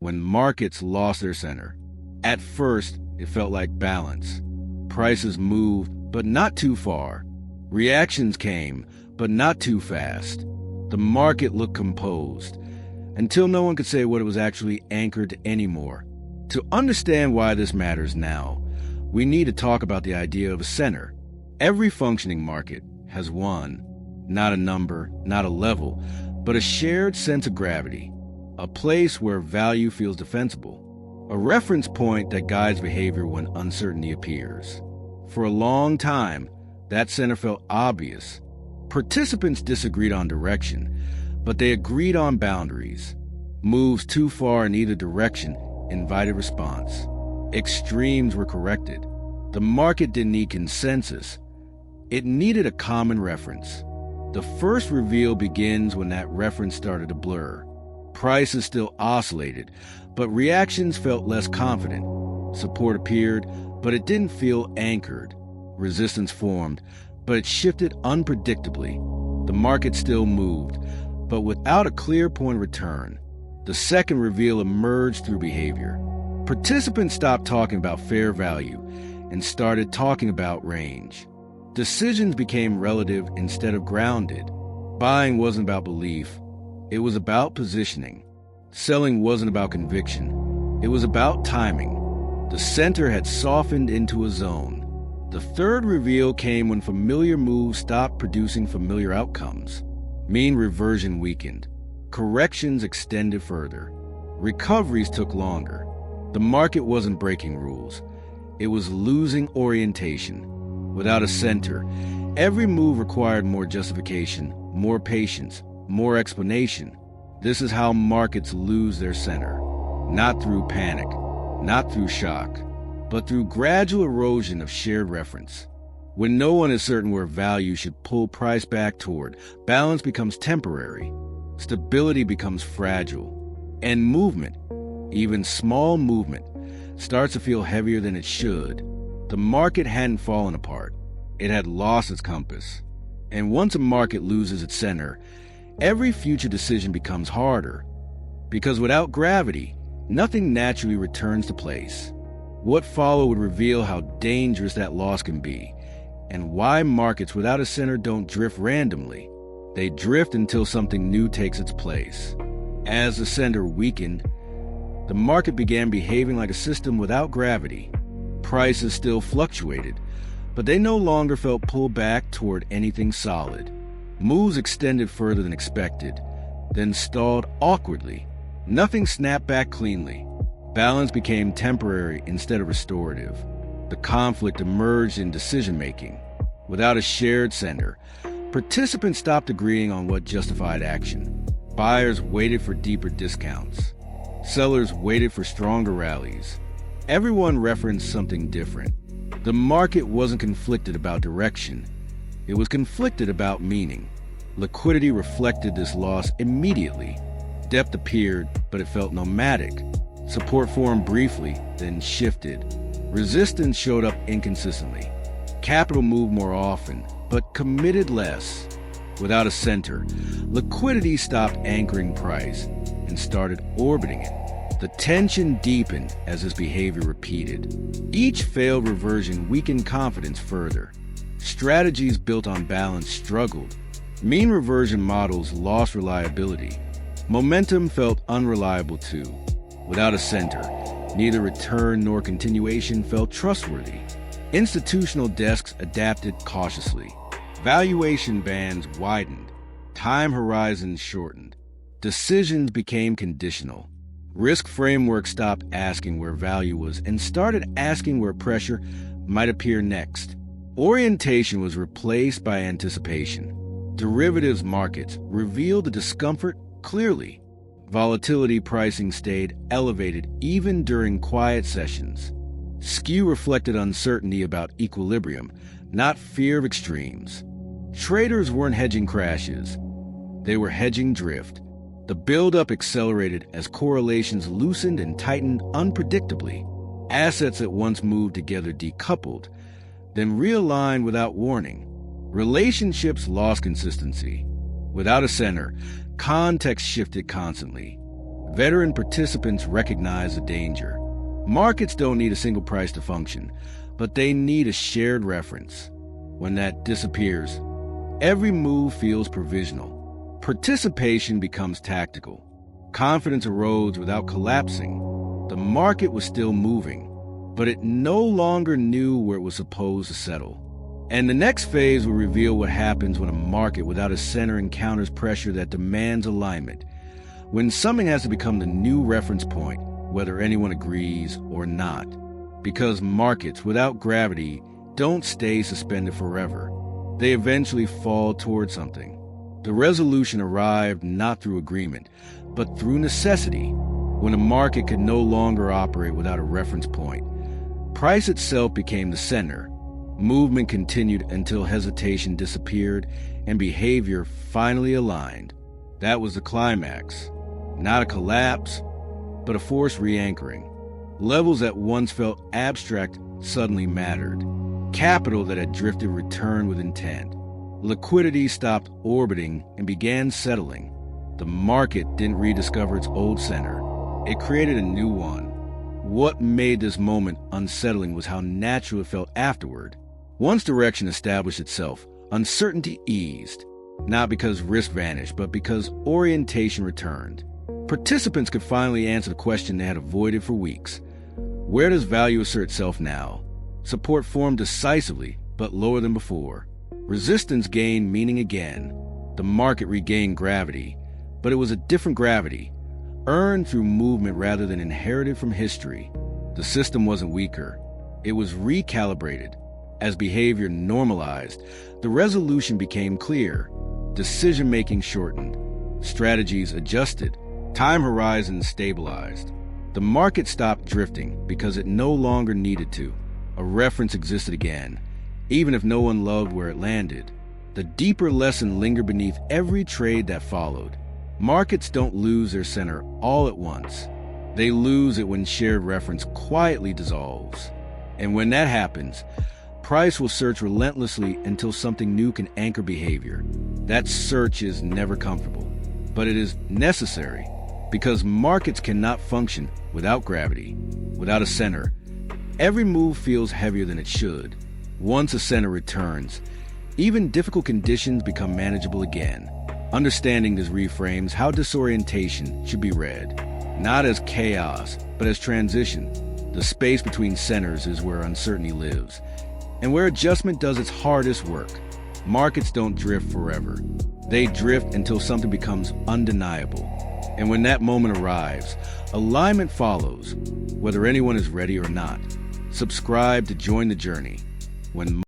when markets lost their center. At first, it felt like balance. Prices moved, but not too far. Reactions came, but not too fast. The market looked composed, until no one could say what it was actually anchored to anymore. To understand why this matters now, we need to talk about the idea of a center. Every functioning market has one, not a number, not a level, but a shared sense of gravity, a place where value feels defensible, a reference point that guides behavior when uncertainty appears. For a long time, that center felt obvious. Participants disagreed on direction, but they agreed on boundaries. Moves too far in either direction invited response. Extremes were corrected. The market didn't need consensus. It needed a common reference. The first reveal begins when that reference started to blur. Prices still oscillated, but reactions felt less confident. Support appeared, but it didn't feel anchored. Resistance formed, but it shifted unpredictably. The market still moved, but without a clear point of return. The second reveal emerged through behavior. Participants stopped talking about fair value and started talking about range. Decisions became relative instead of grounded. Buying wasn't about belief. It was about positioning. Selling wasn't about conviction. It was about timing. The center had softened into a zone. The third reveal came when familiar moves stopped producing familiar outcomes. Mean reversion weakened. Corrections extended further. Recoveries took longer. The market wasn't breaking rules. It was losing orientation. Without a center, every move required more justification, more patience, more explanation. This is how markets lose their center. Not through panic, not through shock, but through gradual erosion of shared reference. When no one is certain where value should pull price back toward, balance becomes temporary, stability becomes fragile, and movement, even small movement, starts to feel heavier than it should. The market hadn't fallen apart. It had lost its compass. And once a market loses its center, every future decision becomes harder. Because without gravity, nothing naturally returns to place. What followed would reveal how dangerous that loss can be, and why markets without a center don't drift randomly. They drift until something new takes its place. As the center weakened, the market began behaving like a system without gravity. Prices still fluctuated, but they no longer felt pulled back toward anything solid. Moves extended further than expected, then stalled awkwardly. Nothing snapped back cleanly. Balance became temporary instead of restorative. The conflict emerged in decision-making. Without a shared center, participants stopped agreeing on what justified action. Buyers waited for deeper discounts. Sellers waited for stronger rallies. Everyone referenced something different. The market wasn't conflicted about direction. It was conflicted about meaning. Liquidity reflected this loss immediately. Depth appeared, but it felt nomadic. Support formed briefly, then shifted. Resistance showed up inconsistently. Capital moved more often, but committed less. Without a center, liquidity stopped anchoring price and started orbiting it. The tension deepened as this behavior repeated. Each failed reversion weakened confidence further. Strategies built on balance struggled. Mean reversion models lost reliability. Momentum felt unreliable too. Without a center, neither return nor continuation felt trustworthy. Institutional desks adapted cautiously. Valuation bands widened. Time horizons shortened. Decisions became conditional. Risk frameworks stopped asking where value was and started asking where pressure might appear next. Orientation was replaced by anticipation. Derivatives markets revealed the discomfort clearly. Volatility pricing stayed elevated even during quiet sessions. Skew reflected uncertainty about equilibrium, not fear of extremes. Traders weren't hedging crashes. They were hedging drift. The buildup accelerated as correlations loosened and tightened unpredictably. Assets that once moved together decoupled, then realigned without warning. Relationships lost consistency. Without a center, context shifted constantly. Veteran participants recognize the danger. Markets don't need a single price to function, but they need a shared reference. When that disappears, every move feels provisional. Participation becomes tactical. Confidence erodes without collapsing. The market was still moving, but it no longer knew where it was supposed to settle. And the next phase will reveal what happens when a market without a center encounters pressure that demands alignment. When something has to become the new reference point, whether anyone agrees or not. Because markets without gravity don't stay suspended forever. They eventually fall toward something. The resolution arrived not through agreement, but through necessity. When a market could no longer operate without a reference point, price itself became the center. Movement continued until hesitation disappeared and behavior finally aligned. That was the climax. Not a collapse, but a forced re-anchoring. Levels that once felt abstract suddenly mattered. Capital that had drifted returned with intent. Liquidity stopped orbiting and began settling. The market didn't rediscover its old center. It created a new one. What made this moment unsettling was how natural it felt afterward. Once direction established itself, uncertainty eased. Not because risk vanished, but because orientation returned. Participants could finally answer the question they had avoided for weeks. Where does value assert itself now? Support formed decisively, but lower than before. Resistance gained meaning again. The market regained gravity, but it was a different gravity, earned through movement rather than inherited from history. The system wasn't weaker. It was recalibrated. As behavior normalized, the resolution became clear. Decision-making shortened. Strategies adjusted. Time horizons stabilized. The market stopped drifting because it no longer needed to. A reference existed again, even if no one loved where it landed. The deeper lesson lingered beneath every trade that followed. Markets don't lose their center all at once. They lose it when shared reference quietly dissolves. And when that happens, price will search relentlessly until something new can anchor behavior. That search is never comfortable, but it is necessary. Because markets cannot function without gravity, without a center. Every move feels heavier than it should. Once a center returns, even difficult conditions become manageable again. Understanding this reframes how disorientation should be read. Not as chaos, but as transition. The space between centers is where uncertainty lives, and where adjustment does its hardest work. Markets don't drift forever. They drift until something becomes undeniable. And when that moment arrives, alignment follows, whether anyone is ready or not. Subscribe to join the journey. When